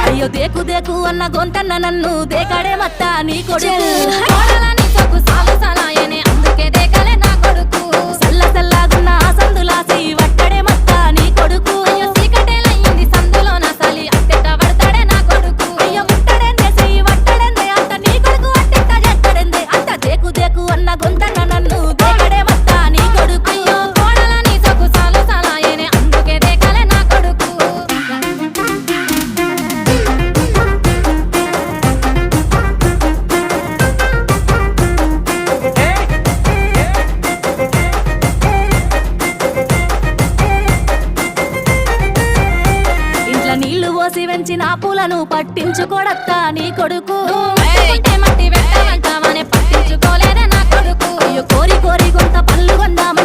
అయ్యో దేకు దేకు అన్న గొంతన్న నన్ను దేకాడే మత్త నీ కొడుకు కోడలని సొక్కు సాలు సలాయనే అందుకే దేకలే నా కొడుకు సల్ల సల్లాగున్న ఆ సందులాసి వట్టడే మత్త నీ కొడుకు అయ్యో సీకటేలయ్యింది సందులో నా సలి అట్టెట్ట పడతాడే నా కొడుకు అయ్యో ముట్టడెందే చెయ్యి వట్టడెందే అంత నీ కొడుకు అట్టెట్ట చేస్తాడెందే అంత దేకు దేకు అన్న గొంతన్న నన్ను దేకడే మత్త నీ కొడుకు అయ్యో కోడలని సొక్కు సాలు సలాయనే అందుకే దేకలే నా కొడుకు నీళ్లు పోసి వెంచిన పూలను పట్టించుకోడత్తా నీ కొడుకు మట్టి వెంటనే పట్టించుకోలేదే నా కొడుకు అయ్యో కోరి కోరి కొంత పళ్ళు కొందాం